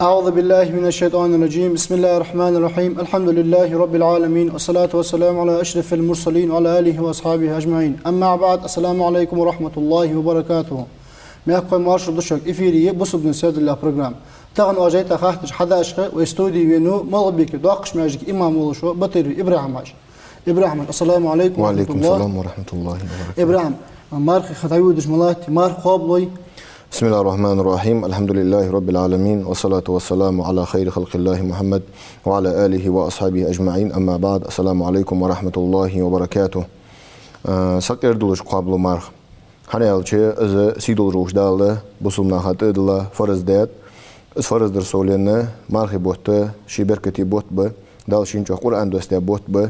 أعوذ بالله من الشيطان الرجيم. بسم الله الرحمن الرحيم. الحمد لله رب العالمين والصلاة والسلام على أشرف المرسلين وعلى آله وأصحابه أجمعين. أما بعد، السلام عليكم ورحمة الله وبركاته. ميقوم مارش دشك إفيرية بصب نسيد الله برنامج. تغن واجيت خاطر حدا أشخ واستوديو وينو مغبيك داقش ماجيك إمام ولشوا بطير إبراهيم عاش. إبراهيم السلام عليكم ورحمة الله. وعليكم السلام ورحمة الله وبركاته. إبراهيم مارخ خطايودش ملاتي مارخ قابلوي. بسم الله الرحمن الرحيم. الحمد لله رب العالمين والصلاة والسلام على خير خلق الله محمد وعلى آله وأصحابه أجمعين. أما بعد، السلام عليكم ورحمة الله وبركاته. سكر دولش قابل مارخ هنيالشي از سيدول روش دالة بسمنا خاطر دلا فرز دات از فرز در سولنا مارخ بوت شي بركتي بوت ب دالشين جو قرآن دوسته بوت ب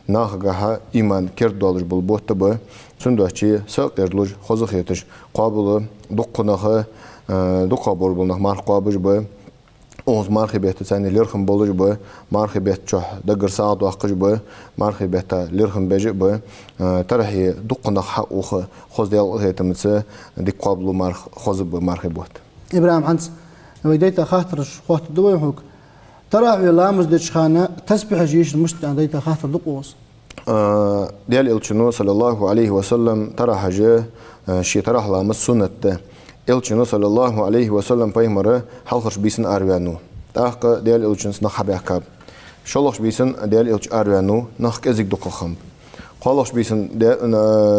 ناخجها إيمان كرد دالش بالبوت ب سندوشي سكر دولش خزخيتش قابل دقناه دقابور بلناه مارخ قابج ب اوز مارخ بيت ثاني ليرخم بولج ب مارخ بيت چه دغر ساعت واقج ب مارخ بيت ليرخم بيج ب ترحي دقنا حق خوز ديال هيتمس دي قابل مارخ خوز ب مارخ بوت ابراهيم حنس ويديت خاطرش خوت دوي حوك ترى لامز دشخانه تسبح جيش المستعد ديت خاطر دقوس ديال الچنو صلى الله عليه وسلم ترى حاجه شي ترى لامز سنت الچنو صلى الله عليه وسلم پیغمبر حلخش بیسن اروانو تاق ديال الچنس نخ حباكاب شلخش بیسن ديال الچ اروانو نخ كزيك دقخم قالخش بیسن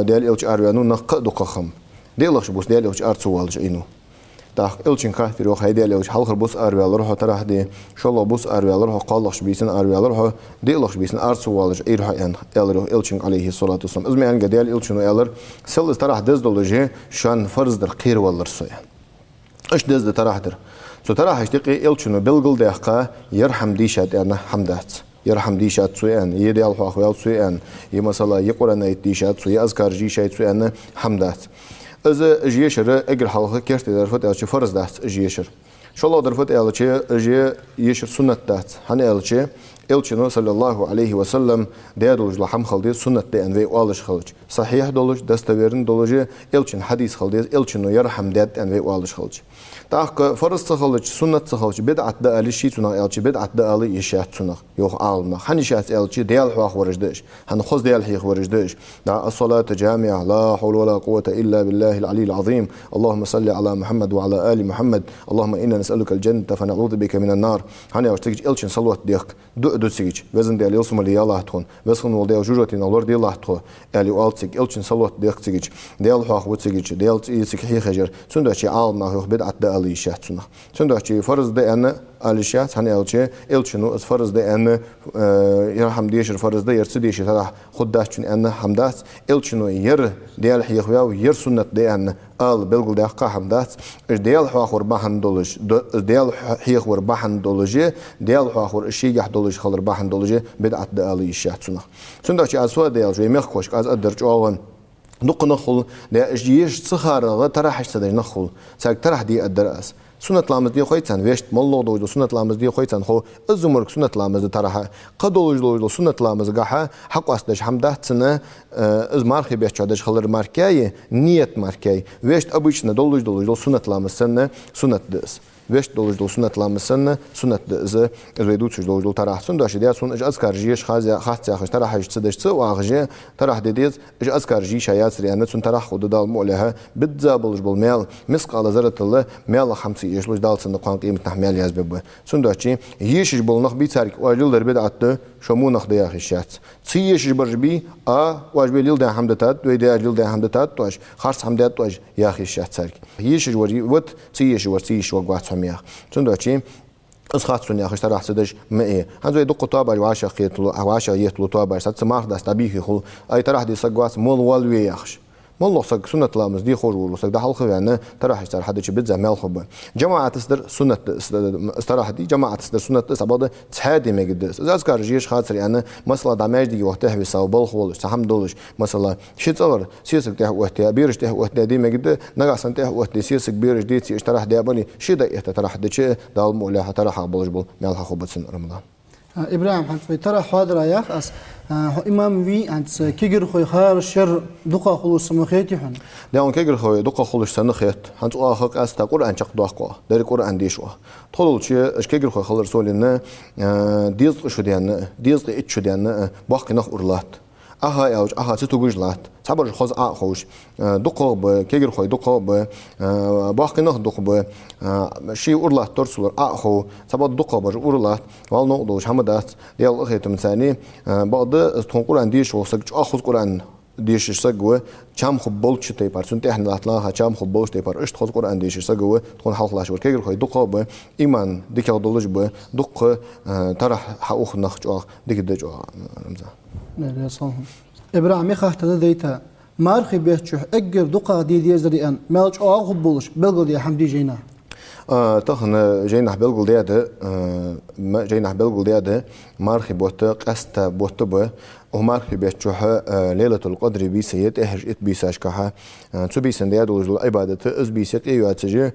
ديال الچ اروانو نخ دقخم ديالخش بوس ديال الچ ارتسوالج اینو تاق الچن خاطر وخ ديال الچ حلخر بوس اروالر هو ترى دي شلو بوس اروالر هو قالخش بیسن اروالر هو ديالخش بیسن ارتسوالج ايرها ان الر الچن عليه الصلاه والسلام ازمن ديال الچنو الر سل ترى دز دولجه شان فرض در خير والر سويا اش دز ترى در سو ترى هشتقي الچنو بلغل دقه يرحم ديشات انا حمدات يرحم ديشات سويان يديال خو اخوال سويان يمثلا يقرن ديشات سوي اذكار جيشات سويان حمدات از جيشر اگر حلقه كرت درفت الچ فرض دات جيشر شلو درفت الچ جي يشر سنت دات هني الچ الچنو صلى الله عليه وسلم ديادولج لحم خلدي سنت دي انوي والش خلج صحيح دولج دستورن دولج الچن حديث خلدي الچنو يرحم دات انوي والش خلج تاق فرض خلج سنت خلج بدعت د علي شي تنا الچ بدعت د علي يشات تنا يوخ عالم هني شات الچ ديال حوا خورجدش هن خص ديال حي خورجدش دا الصلاه جامعه لا حول ولا قوه الا بالله العلي العظيم اللهم صل على محمد وعلى ال محمد اللهم انا نسالك الجنه فنعوذ بك من النار هني اشتج الچن صلوات ديق دوسيج وزن ديال يوسم اللي يالله تون وسخن ول ديال جوجتين الله ديال الله تو الي والتك الچن صلوات ديق تيج ديال حوا خوتيج ديال يسك حي خجر سندوشي عالم هو بدعت د علي شات تنا سندوشي فرض ده انا الشات هني الچنو از فرض ده ان يرحم ديشر فرض ده يرس ديشر ترى خداشن ان حمدات الچنو ير ديال حيخوا وير سنت ده ان ال بلغل ده حمدات ديال حواخور بحن دولج ديال حيخور بحن دولج ديال حواخور شيغ دولج خلر بحن دولج بدعت ده علي شات تنا سندوشي اسوا ديال جوي مخوش از ادرج اون نق نخل ده جيش صخار ترى حشتد نخل ساك ترى دي الدرس سنة لامز دي خويتان ويشت مولو دوجو سنة لامز دي خويتان خو الزمرك سنة لامز تراها قدولج دوجو سنة لامز قاحا حق أصدش حمدات سنة از مارخي بيشتادش خلر ماركاي نيت ماركاي ويشت أبوشنا دولج سنة لامز سنة سنة دس ويشت دولج سنة لامز سنة سنة دس زويدوتش دولج تراه سنداش ديا سن اج أذكر جيش خاص ياخش تراه تسدش تس واخجي تراه ديز اج أذكر جيش حيات ريانه سن تراه خود دال مولها بتزابلج بالمال مسق على زرت الله مال 50 يشلوج دال سن قان قيمه نحمل يازبب سنداشي يشش بولنخ بيتارك واجل در بدعت شمونخ ديا خشات تسيش برجبي واجب ليل ده حمدتات ويدا ليل ده حمدتات توش خاص حمدات توش يا خشات سارك يشش وري وت تسيش ورتيش وقوات سميخ سنداشي اسخاتون يا خشتر احسدش مئه هذا يدق طابع وعشا خيط وعشا يطلو طابع سات سماخ داس تبيه خل اي ترى دي سقواس مول والوي يخش والله سك سنة لامز دي خوش والله سك ده حلخ يعني ترى حشتر حد شيء بتزع مال خب جماعة تصدر سنة استراحة دي جماعة تصدر سنة سبادة تحدي ما قدس إذا أذكر جيش خاطر يعني مثلا دماج دي وقتها بيساو بالخولش تحم دولش مثلا شيء صار سياسك ده وقتها بيرش ده وقتها دي ما قد نقع سنته وقت سياسك بيرش دي استراحة دي أبني شيء ده ترى حد شيء ده المولى ترى حبلش بول مال خب سن رمضان إبراهيم حنت ترى حاضر ياخ أس إمام في أنت كيجر خوي خير الشر دقة خلوص سمخيتي حن ده كيجر خوي دقة خلوص سنخيت حنت أخك أس تقول أن شق دقة ده القرآن ديشوا طول شيء إيش كيجر خوي خلص سولنا ديز شو ديان ديز إيش شو ديان باقي نخ أورلات أها أوج أها ستوجج لات صبر خذ خوش دقة بكيجر خوي دقة ب باقي نخ دقة ب شيء أورلات ترسل أخو صبر دقة بر أورلات والنقطة حمدات ديال أخيت من ثاني بعض استنقل ديش وسج أخذ قرآن ديش سجوا كم خبولش تيبار سنتي إحنا لاتلاها كم خبولش تيبار إيش تخذ قرآن ديش سجوا تكون حلق لاش وركيجر خوي دقة ب إيمان ديك هذولج ب دقة ترى حأخذ نخج ديك دج رمزة لا صح إبراهيم يخاط ذيتا مارخي بيتشوح أجر دقة دي زريان مالش خبولش بلغ دي حمدي جينا تخن جينا بلغ دياده جينا بلغ دياده مارخي بوت قستا بوت ب ومارخي بيتشوح ليلة القدر بيسيت إهج إت بيساش كها تبيسن ديادو جل عبادة إز بيسك يواتسجي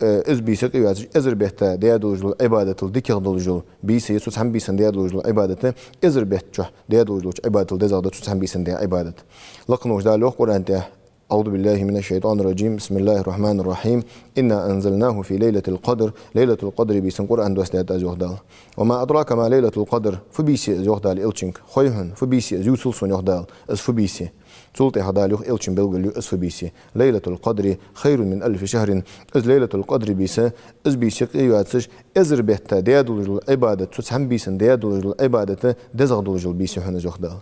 إز بيسك يواتسج إزر بيتا ديادو جل عبادة الذكر دول بيسيت سوسهم بيسن ديادو جل عبادة إزر بيتشوح ديادو جل عبادة الدزادة سوسهم بيسن ديا عبادة لقنوش دالوخ قرآن ته أعوذ بالله من الشيطان الرجيم بسم الله الرحمن الرحيم إنا أنزلناه في ليلة القدر ليلة القدر بيسن قرآن دوستيات أزوهدال وما أدراك ما ليلة القدر فبيسي أزوهدال إلشنك خويهن فبيسي أزوسل سنوهدال أز فبيسي سلطة هداليوخ إلشن بلغليو أز فبيسي ليلة القدر خير من 1000 شهر أز ليلة القدر بيسا أز بيسي قيواتسج أزر بيتا ديادو العبادة تسهم بيسن ديادو العبادة دزغدو الجل بيسي حن أزوهدال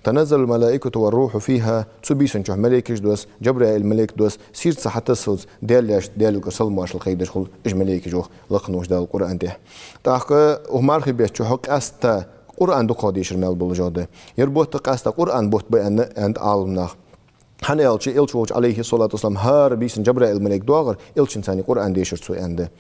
تنزل الملائكة والروح فيها تبيسن شوح ملائكة دوس جبرائيل الملك دوس سيرت صحة الصوت ديالياش ديالك صلماش الخيدر خل إج ملائكة جوخ لقنوش دال القرآن ده تاخ ومارخي بيتشو حق أستا قرآن دو قاديش المال بالجودة يربط قاستا قرآن بوت بأن عند عالمنا حنا يلشي إلشوج عليه الصلاة والسلام هار بيسن جبرائيل الملك دوغر إلشن ثاني قرآن ديشر سوي عنده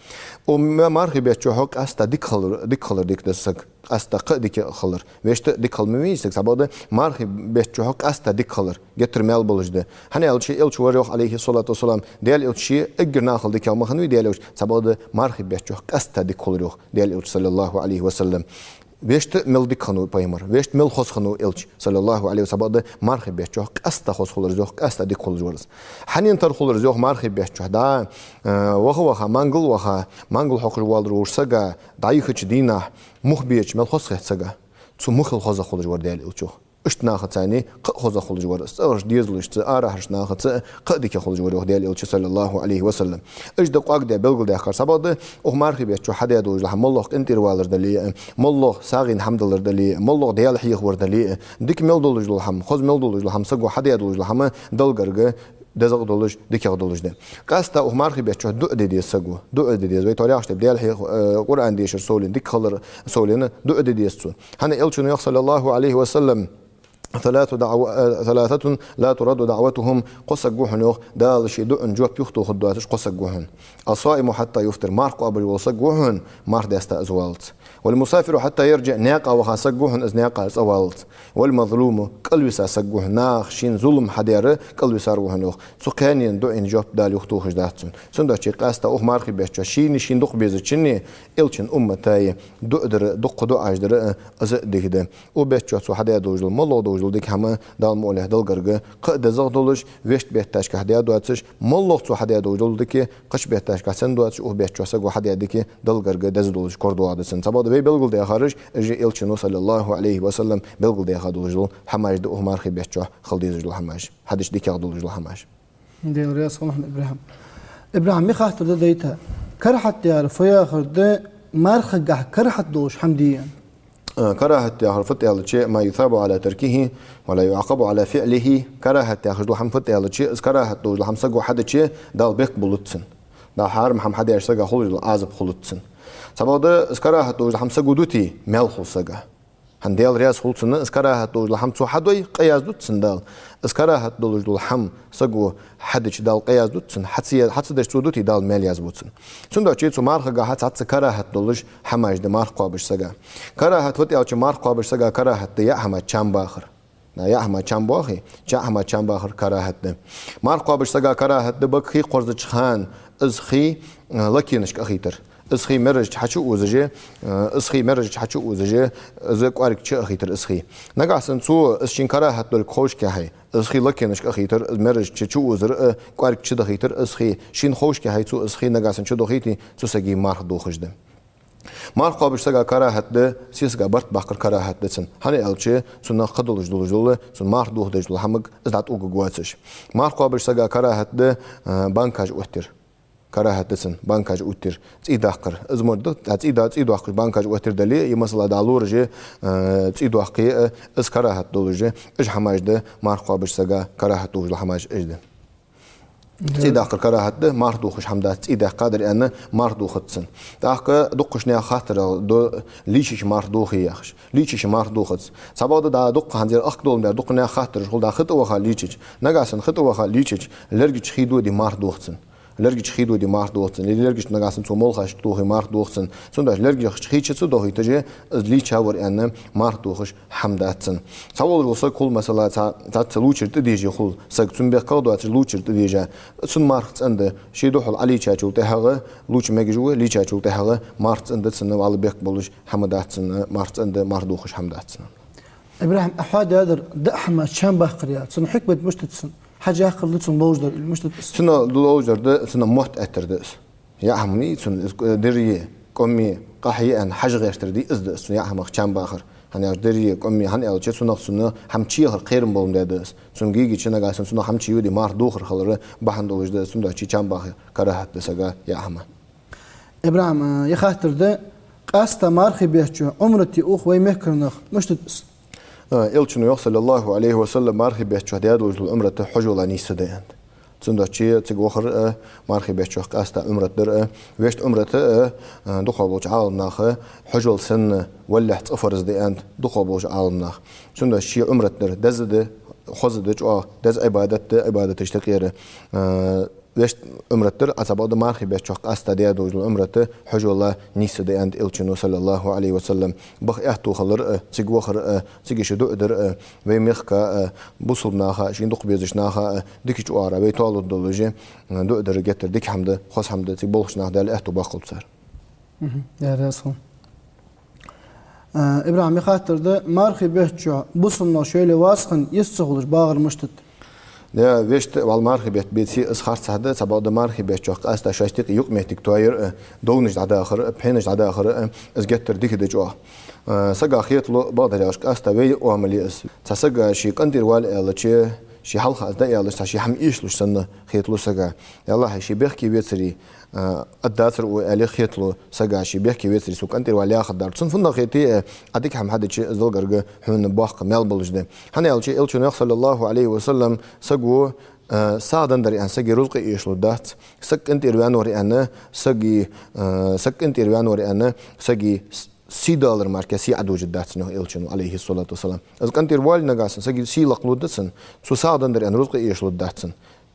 وما مارخي بيتشو حق أستا ديك دسك أستا قديك خلر ويشت ديك ميسك سبادة مارخي بيتشو حق أستا ديك خلر جتر مال بالجودة حنا يلشي إلشوج عليه الصلاة والسلام ديال إلشي أجر ناخل ديك مخنوي ديال إلش سبادة مارخي بيتشو حق أستا ديك خلر ديال إلش صلى الله عليه وسلم ويشت ملدك خنو بايمر ويشت مل خص خنو إلش صلى الله عليه وسلم مارخي بيتشوه أستا خص خلر زوج أستا ديك خلر جورز حنين تر خلر زوج مارخي بيتشوه دا وخا مانجل حقر والر ورسجا ضعيف دينا مخبيش مل خص خسجا تو مخل خص خلر جور ديال إلشوه إشت ناخذ ثاني خذ خلر جور استورش ديزلش تأرهش ناخذ قديك خلر جور ديال إلش صلى الله عليه وسلم إيش دق أقدر بلغ ده آخر سبادة مارخي بيتشوه حدا يدوج لهم الله أنت روالر دليل مالله ساغين حمد الله دليل مالله ديال حيخ ور دليل ديك مل دولج لهم خذ مل دولج لهم سجوا حدا يدوج لهم دلقرجة دزق دولج ديك دولج ده قاستا مارخي بيتشوه دو سجوا دو زي طريقة أشتب ديال حيخ قرآن ديشر سولين ديك خلر سولين دو سو هنا إلشون صلى الله عليه وسلم ثلاثة لا ترد دعوتهم قصق جوهن دال شيء دؤن جواب يختو خدواتش قصق جوهن الصائم حتى يفطر مارق قبل وصق جوهن مار دست أزوالت والمسافر حتى يرجع ناقة وخاصق جوهن إز ناقة أزوالت والمظلوم قلبي ساسق ناخ شين ظلم حدير قلبي ساروهن سكانين دؤن جواب دال يختو خداتن سندوتشي قاستا مارق بيش شين دق بيزتشني إلشن أمتاي دق عجدر أز دكده وبيش سو حدا دوجل مالله دوجل ديك هما دال مولاه دلقرقة قد زغدولش ويشت بيتاش كهديا دواتش مالله سو حدا دوجل ديك قش بيتاش كسن دواتش أو بيتش سو حدا ديك دلقرقة دزدولش كردو عادسن سباد بي بلغل دي خارج إجي إلشنو صلى الله عليه وسلم بلغل دي خادولجل حماش دو مارخي بيتش خلدي زجل حماش حدش ديك يغدولجل حماش دي رياض صلاح إبراهيم مخاطر ده ديتا كرحت يعرف يا خرد مارخ جح كرحت دوش حمديا كراهة يعرفت على شيء ما يثاب على تركه ولا يعاقب على فعله كراهة ياخذ له حمفت على شيء كراهة دوج له حمسق واحد شيء دال بيق بلوتسن دا حرم حم حدا يشتغل خلج العازب خلوتسن سبب ده كراهة دوج حمسق ودوتي مال خلصقه هنديل رياس خلصنا إسكراهة دول الحم تو حدوي قياس دوت سندال إسكراهة دول الحم سجوا حدش دال قياس دوت سن حتى دش تودوتي دال ملياز بوتسن سندو تشي تو مارخ جا حتى كراهة دولش حماش دمارخ قابش سجا كراهة فتي أو مارخ قابش سجا كراهة يا حما شام باخر يا حما شام باخي جا حما شام باخر كراهة مارخ قابش سجا كراهة بكخي قرض خان إزخي لكنش أخيتر اسخي مرج حچو وزجه اسخي مرج حچو وزجه زك وارك چ اخيتر اسخي نغاسن سو اسشين كراهت دول خوش كهي اسخي لكنش اخيتر مرج چچو وزر وارك چ دخيتر اسخي شين خوش كهي سو اسخي نغاسن چ دخيتي سو سگي مارخ دوخجده مارخ قابش سگا كراهت ده سيسگا برت باقر كراهت دسن هني الچ سن خدلج دولجول سن مارخ دوخدج همگ ازدات اوغ گواتش مارخ قابش سگا كراهت ده بانكاج اوتر كراهة دسن بانكاج أوتر تيد أخر أزمرد تيد أخر بانكاج أوتر دلي يمثل دالور جه تيد أخي إز كراهة دولجه إج حماج ده مارخ بش سجا كراهة دولج حماج إج ده تيد أخر كراهة ده مارخ دوخش حمدا تيد قادر أن مارخ دوختسن تأخ دقش نيا خاطر دو ليشش مارخ دوخي يخش ليشش مارخ دوختس سبعة دا دق هنزير أخ دول ده دق نيا خاطر شغل دا خط وخا ليشش نجاسن خط وخا ليشش لرجش خيدو دي مارخ دوختسن لرجش خيدو دي مارخ دوختن لرجش نغاسن تو مولخش دوخي مارخ دوختن سونداش لرجش خيچ دوخي تجي لي چاور ان مارخ دوخش حمداتن سوال وسا كل مثلا تا تلوچر ديجي خول سكتون بيقودو تلوچر ديجا سن مارخ اند شي دوخل علي چاچو تهغه لوچ مگجو لي چاچو تهغه مارخ اند سن وال بيق بولش حمداتن مارخ اند مارخ دوخش حمداتن ابراهيم احد هذا دحما شام بقريات سن حكمه مشتتسن حاجة خلتهم بوجدر المشتت سنة بوجدر ده سنة موت أتردس يا همني سن دريه كمية قحية أن حاجة غير تردي إزدس يا هم خشام باخر هني دريه كمية هني أول شيء سنة هم شيء خير مبلم ده سن جيجي شنا قاسم سنة هم شيء يودي مار دوخر خلره بحن دولج ده سنة شيء شام باخر كراهت دسجا يا هم إبراهيم يا خاطر ده قاست مارخي بيحكي عمرتي أخ ويمكرنخ مشتت إلشنو يوصل الله عليه وسلم مارخي بيحكي هدياد وجل عمرة حجولا نيسديان تندو شيء تجوخر مارخي بيحكي قاستا عمرة در ويشت عمرة دخل بوج عالم ناخ حجول سن ولا تصفر زديان دخل بوج عالم ناخ تندو شيء عمرة در دزد خزد جو دز عبادة تشتقيره ويشت عمرة در أتبعد مارخي بيحكي قاستا هدياد وجل عمرة حجولا نيسديان إلشنو صلى الله عليه وسلم بخ إحتو خلر تجوخر تيجي دو در ويمخك بوصل ناخا شين دق بيزش ناخا ديك جوارا بيتوالو دولجي دو در جتر ديك حمد خاص حمد تي بولش ناخ دال إحتو باقل بصار يا راسهم إبراهيم خاطر ده مارخي بيحكي بوصلنا شوية واسخن يستغلش باغر مشتت ده ويشت والمارخي بيتي اسخار سهده تبعد مارخي بيحكي قاستا شاشتيق يوق مهتك توير دونج عدا آخر بينج عدا آخر از جتر ديك دجوا سجا خيط لو بعض الاشخاص قاستا وي وعملي اس تسجا شي قندير والالتشي شي حلقه از ده يالش شي هم ايشلوش سنه خيط لو سجا يلا شي بيحكي بيتري الداتر وعلي خيطلو سجا شي بيحكي بيتري سو قندير والي اخر دار صنفنا خيتي اديك هم حد شي زلغرغ حن باق مال بلجده هني الشي الشي صلى الله عليه وسلم سجو سادن دري ان سجي رزق ايشلو دات سك انت روان وري ان سجي سك انت روان وري ان سجي $1 مركزي عدو جدات نو إلشنو عليه الصلاة والسلام. إذا كنت روال نجاسن سجل سي لقلود دتسن سو ساعدن دري أن رزق إيش لود دتسن.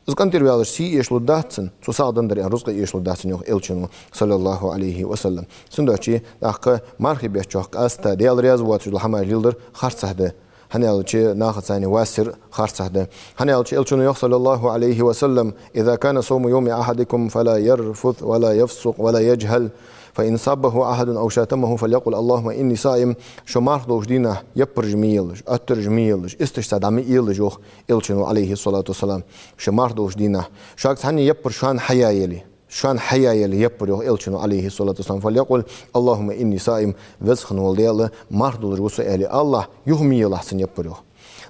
إذا كنت روال سي إيش لود دتسن سو ساعدن دري أن رزق إيش لود دتسن نو إلشنو صلى الله عليه وسلم. سندوتشي داق مارخي بيشجعك أستا ديال رياض واتش الحمار يلدر خارج سهده. هني ألشي ناخذ ثاني واسر خارج سهده. هني ألشي إلشنو صلى الله عليه وسلم إذا كان صوم يوم أحدكم فلا يرفث ولا يفسق ولا يجهل. فإن صابه أحد أو شاتمه فليقل اللهم إني صائم شو مارخ دينا يبرج ميلج أترج ميلج استشهد عم يلج أخ إلشنو عليه الصلاة والسلام شو مارخ دينا شاكت هني يبر شان حيايلي شان حيايلي يبر أخ إلشنو عليه الصلاة والسلام فليقل اللهم إني صائم وزخن والديال مارخ دوش وسائلي الله يهمي الله سن يبر أخ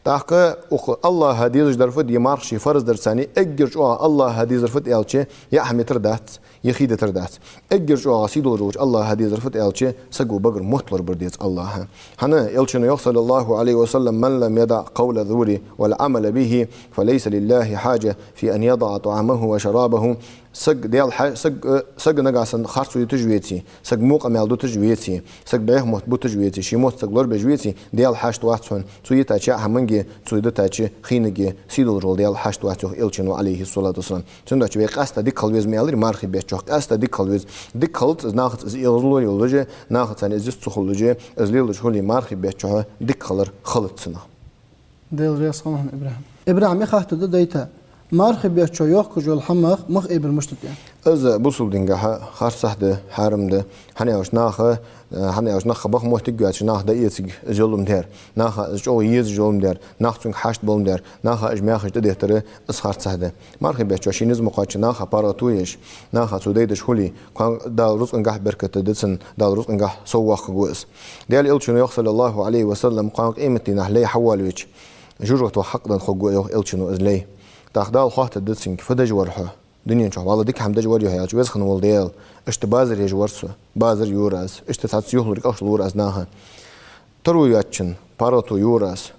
تحقق الله هديز درفت يمارش فرز درساني اجرج الله هديز درفت الچه يا حمتر دات يخيد تردات اجرج سيدو روج الله هديز درفت الچه سقو بقر مطلر برديت الله هنا الچن صلى الله عليه وسلم من لم يدع قول ذوري والعمل به فليس لله حاجة في أن يضع طعامه وشرابه سق ديال سق نجاسن خارسو تجويتي سق موقع مالدو تجويتي سق بيح موت بو تجويتي شي موت سق لور بجويتي ديال حاشت واتسون سوي تاچا همنجي سوي دتاچ خينجي سيدول رول ديال حاشت واتو الچنو عليه الصلاه والسلام تنداچ بي قاستا دي كلويز ميالر مارخي بيچوق قاستا دي كلويز دي كلت ناخت از يلزلو يولوجه ناخت ان از تخولوجه از ليلج هولي مارخي بيچو دي كلر خلطسنا ديل رياسون ابراهيم يخاطر ديتا مارخي بيچو يوق كجول حمخ مخ ابر مشتت يعني از بوصل دينغا خارسحده حرمده هنيوش ناخه هنيوش ناخه بخ موت تجواتش ناخ دا يتسج جولم دير ناخه جو يز جولم دير ناخ تون حشت بولم دير ناخه اجماخ دهتره اس خارسحده مارخي بيچو شينز مقاچ ناخه باراتويش ناخه سوديدش خولي كان دا روز انغح بركت دتسن دا روز انغح سوخ جوس ديال الچنو صلى الله عليه وسلم قام قيمتي نحلي حوالويش جوجو حقا خو الچنو ازلي تاخدال خاطر دتسن فدج ورحه دنيا شو والله ديك حمد جوار يهاج بس خن ولديل اشت بازر يجورسو بازر يوراس اشت تاتسيو لورك اش لور ازناها ترو ياتشن باراتو يوراس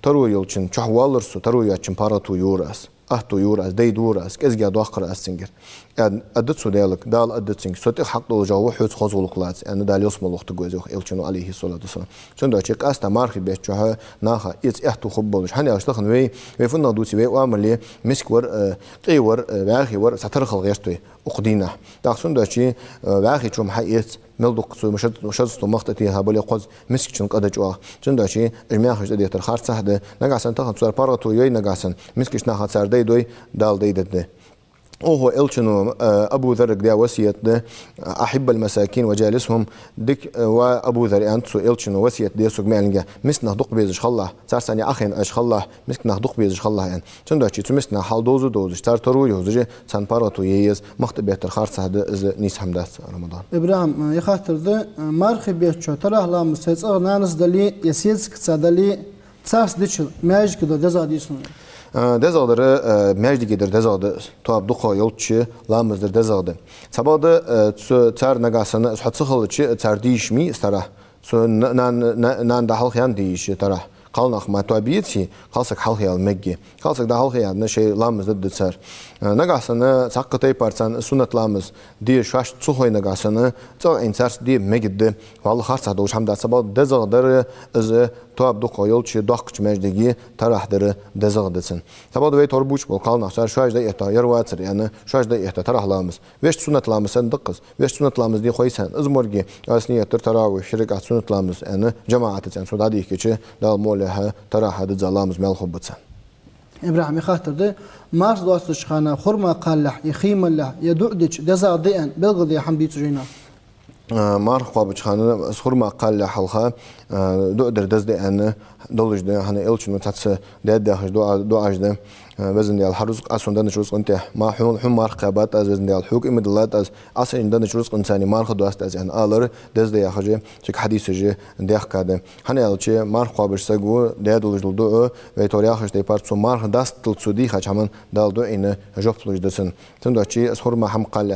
ترو يلچن چحوالرسو ترو ياتشن باراتو يوراس اهتو يوراس دي دوراس كزغا دوخر اسنجر ادتسو ديالك دال ادتسين سوت حق دو جو حوت خزولقلات ان داليوس ملوخت گوزو الچنو عليه الصلاه والسلام چون چيق استا مارخي بيچو ناخه يت اهتو خبولش هني اشتخن وي فنا دوتي وي واملي مسكور قيور باخي ور سترخل غيرتو اقدينا داخسون داشي باخي چوم حيت ملدق سو مشت مختتي هابلي قز مسكچن قدجوا چون داشي الماخش ديتر خارصحده نغاسن تخن سور باراتو يي نغاسن مسكش ناخ سردي دوي دال ديدده وهو الچنو ابو ذر دي وصيه احب المساكين وجالسهم ديك وابو ذر انت الچنو وصيه دي سوق مالنجا مسنا دق بيز خلاه صارسني اخين اش خلاه مسكنا دق بيز خلاه يعني چنداچي تمسنا حال دوز تارترو يوزجه سان باراتو ييز مخت بيتر خارص هذا از نيس حمدات رمضان ابراهيم يخاطر ده مارخي بيچو ترهلا مسيص نانس دلي يسيز كصدلي صاص ديچل ماج كده دزاديسن دزادر مجد gider dezade تواب دخا yolçu lamızdır dezade sabahda çar nagasını hatsaxılıçı çar değişmi istara nan da halkyan değişi tara qalnaq matobiyeti qalsaq halqyal meggi qalsaq da halqyan ne şey lamızdır detsar nagasını çaqqıtay parçan sunnatlamız diye şaş çoxoy nagasını ço ensars diye megiddi vallahi harsa da hamda sabah dezadar az تواب دو قایل چی داخل مجدگی طرح داره دزاغ دسن. تبا دوی تربوش بول قالنا سر شاش ده احتا یرواتر یعنی شاش ده احتا طرح لامز. ویش سنت لامز سن دقز. ویش سنت لامز دی خویسن. از مرگی اصلی تر تراوی شرکت سنت لامز یعنی جماعت تن سودادی که چه دال موله طرح ده زلامز مال خوب بتسن. ابراهيم خاطر ده مارس دوستش خانه خرما قالح يخيم الله يدعدش دزاغ دين بلغدي حمدي تجينا. مارخ قابچ خانه اسخور ما قال حلقه دو در دز ده ان دولج ده هنه الچنو تاتس ده ده دو اجده وزن ديال حروز اصلا نشوز انت ما حم مارخ قابات از وزن ديال حقوق مدلات از اصلا عندنا نشوز انساني مارخ دوست از ان الر دز ده يخجه چك حديث جه ده قاده هنه الچ مارخ قابش سگو ده دولج دو و توريا خش ده پارت سو مارخ دست تلسودي خج همن دال دو ان جوفلج دسن تندوچي اسخور ما هم قال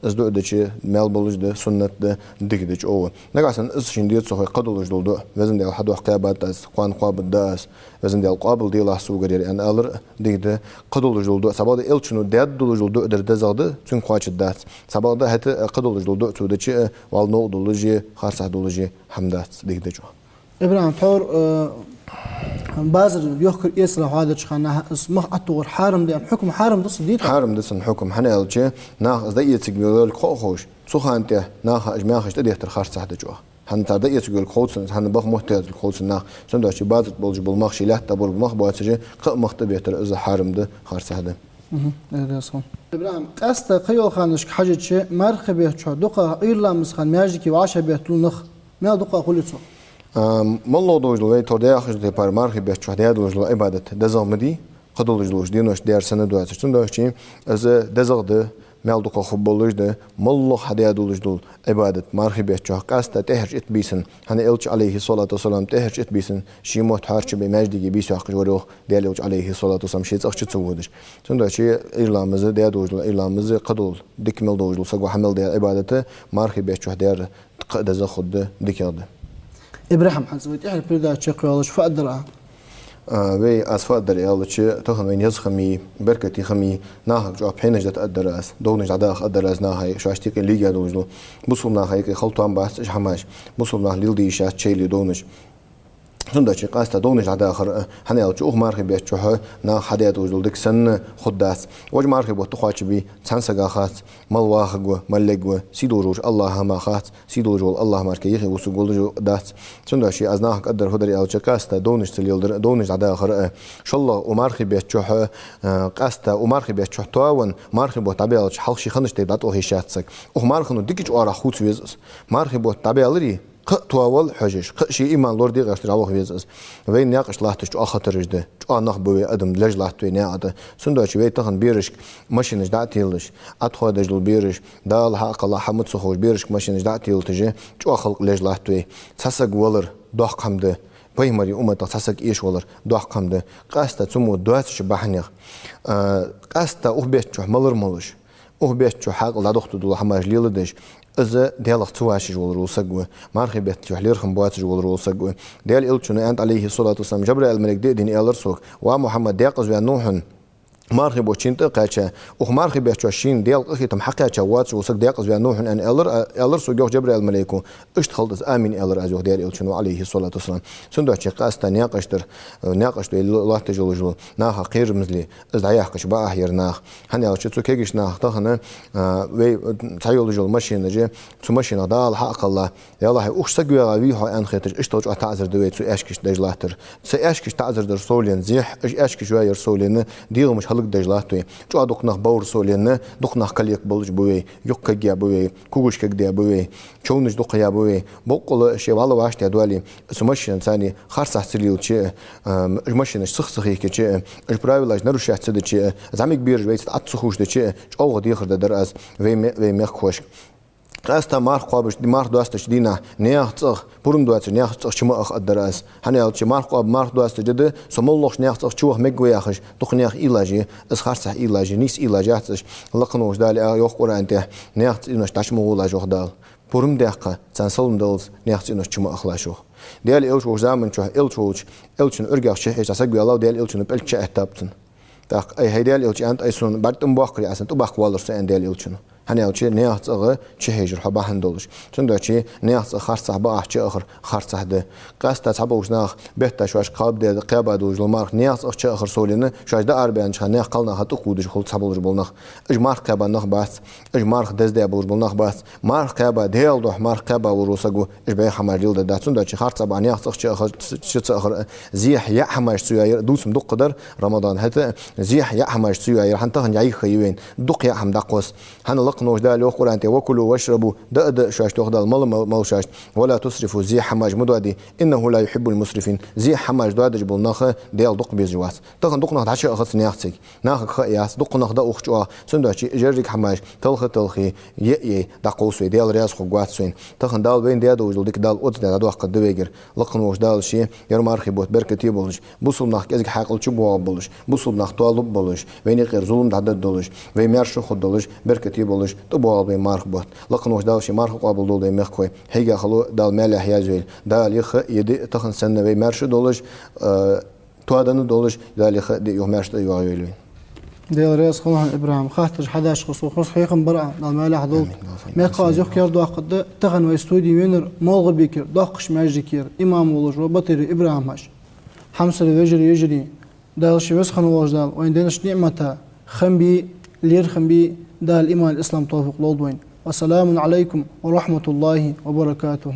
از دو دچ مال بولج ده سنت ده ديگدج او نگاسن از شیندی صحه قدولج دولدو وزن ديال حدو قابات از قان قابل داس وزن ديال قابل ديال سوغري ان الر ديگد قدولج دولدو sabahda elçinu dad doloj doldu der dezadı tün qaçı dat sabahda hata qadoloj doldu tudaçı valno doloji xarsa doloji hamdat degde jo ابراهيم ثور بازر يخر يسرا هذا شخنا اسمه اتور حارم دي حكم حارم ده صديق حارم ده سن حكم حنا الچ ناخ زيت يقول خوش سخانت ناخ اجماخش ده يختر خرص ده جو هنتارda yetgül qoğutsun hani bax muhtaç qoğutsunaq sondaşı bazı bolcu bulmaq şeylər də bulmaq bu açıcı qıqmaqda beter öz harimdə xarsadı evet son İbrahim qasta qıyol xanış hacıçı marxibə ço duqa irlamız xan məciki və aşabetlunq nə duqa xulutsu mallo dojlu və torda yaxşı də par marxibə ço də dojlu ibadət dəzamdi qadolujluş dinoş dərsənə duaçı sondaşı az dəzaqdı مالدو خبولج ده ملخ حديادولج دول عبادة مرحبا جو قاستا تهرج اتبيسن هن إلش عليه الصلاة والسلام تهرج اتبيسن شيموت حارش بمجدي بيسو حق جوروخ ديال إلش عليه الصلاة والسلام شيء أخش تسودش تندو شيء إيرلامز ديادوجل إيرلامز قدول ديكمل دوجل سقوا حمل ديال عبادته مرحبا جو ديار قد زخد ديكيرد إبراهيم حسبت إحنا بردا شقي الله شو أدرى وی اسفاد در ایال چه تخم وین یز خمی برکتی خمی نه جو بحینش دت ادرس دونش عداخ ادرس نه های شاشتی که لیگ دوزلو بوسول نه های که خلطان باست همش بوسول نه لیل دیش چیلی دونش سنده چه قاستا دونش عداخر هنیال چه اوه مرخی بیت چه نه حدیت دوزلو دک سن خود دست وج مرخی بود تو خواهی بی سنسگا خاص ملواخگو ملگو سیدوروش الله هم خاص سیدوروش الله مرکی یخی وسگولجو دست سنده چه از نه قدر خدری ایال چه قاستا دونش سلیل در دونش عداخر شالله ومرخی بیت چه قاستا ومرخی بیت چه توان مرخی بود طبیعت چه حلشی خنش تبدأ اوه شاتسک اوه مرخنو دیگه آره خود ویز مرخی بود طبیعتی توال حجش شيء إيمان لوردي غشتر عوض ويزز وين ناقش لحتش آخر رجده نخ بوي أدم لج لحتوي ناقده سندوش وين تخن بيرش ماشينش دعتيلش أدخل دجل بيرش دال حق الله حمد سخوش بيرش ماشينش دعتيل تجي خلق لج لحتوي تسق ولر ضحك حمده بيمري تسق إيش ولر ضحك حمده قاستا تسمو دواتش بحنيخ قاستا أخبيت شو ملر ملش أخبيت شو حق الله دخت دول حماج ليلدش إذا ديالك تواش جول روسجوا مرخي بيت جحلير خنبوات جول روسجوا ديال إلتشنا أنت عليه الصلاة والسلام جبريل الملك دين إلرسوك ومحمد ديقز بأنوحن مرخي بوشين تقاشة وخمرخي بيتشين ديال أخي تم حقها شوات وسق ديقز بأنوحن أن إلرسوك يوح جبريل الملكو إشتخلت آمين إلر أزوه ديال إلتشنا عليه الصلاة والسلام سندوش قاستا ناقشتر الله تجول ناها قير مزلي إذا يحكش بقى هير ناخ هني على شتو كيجش ناخ تخنا وي تايول جول ماشين جي تو ماشين دال حق الله يلا هي أخش سقوا ويها أن خاطر إشتوج أتعذر دويت سو أشكش دجلاتر سو أشكش تعذر در سولين زيح أشكش وير سولين ديو مش حلق دجلاتوي جو أدوك نخ باور سولين دوك نخ كليك بلج بوي يوك كجيا بوي كوجش كجيا بوي شونج دوك يا بوي بقول شيء والله واش تدوالي سو ماشين ثاني خرص حسليو شيء ماشين سخسخي كشيء برايفلاج نروش يحسد شيء زعمك بيرج بيت أتصخوش ده شيء جو غدي يخرج درس وي مخوش قاستا مار قابش دي مار دوستش دينا نياخص بورم دواتش نياخص شما اخ الدراس هني الچ مار قاب مار دوست جد سمولخ نياخص چوخ مگوياخش دخنياخ علاجي اس خرص علاجي نيس علاجاتش لقنوش دال يوخ قرانته نياخص انش تاشمو علاج دال بورم دقه سانسولم دولز نياخص انش چما اخلاشو ديال الچ زامن چو الچن ارگاخ شيخ اساگو الله ديال الچن بلچ اتابتن تاق اي هيدال الچ انت ايسون بارتم باخري اسن تو باخ والرس ان ديال الچن هني أوشي نياحت أغى شهيجر حبا هندولش تندو شيء نياحت خرص حبا أحشي آخر خرص هده قاستا حبا وشناخ بيتا شواش قاب ده قابا دوج المارك نياحت أحشي آخر سولينا شواش ده أربعين شخ نياح قلنا هاتو قودش خلط حبا وش بولناخ إج مارك قابا نخ باس إج مارك دز ده بولش بولناخ باس مارك قابا ديال دوح مارك قابا وروساقو إج بيا حماريل ده تندو شيء خرص حبا نياحت أحشي آخر شت آخر زيح يا حماش سويا دوسم دق قدر رمضان هتا زيح يا حماش سويا حنتهن يعي خيوين دق يا حم دقوس هن لقنوش ده لو أنت وكلوا واشربوا دأد شاش تأخذ المال شاش ولا تسرفوا زي حماج مدودي إنه لا يحب المسرفين زي حماج دواد جبل ناخ ديال دق بيزجواس تخن دق ناخ عشاء أخذ نياختك ناخ خياس دق ناخ دا أخشوا سندوشي جرك حماج تلخي يي دقوسوي ديال رياس خقواتسوين تخن دال بين ديال دوجل ديك دال أوت دال دوح قد دويجر لقن وش دال شيء يرمارخي بوت بركتي بولش بوصل ناخ كذا حاقل شبوا بولش بوصل ناخ طالب بولش وين غير ظلم تعدد دولش وين مارش خد دولش بركتي بولش تبوا مارخ بوت لقن وش دال شي مارخ قابل دول ديمخ كوي هيجا خلو دال مالح يازويل دال يخ يدي تخن سنة وي مارش دولش توادن دولش دال يخ دي يوم مارش يوغيلوين ديال رياس خلوهن إبراهيم خاطر حداش خصو خص حيقن برا دال مالح دول ما قاز يخير دو قد تخن ويستودي وينر مالغ بيكر داقش ماجيكير إمام ولج وبطير إبراهيم هاش حمسل يجري دال شويس خنواج دال وين دينش نعمتها خنبي لير خنبي دا الإيمان الإسلام توفيق لودوين والسلام عليكم ورحمة الله وبركاته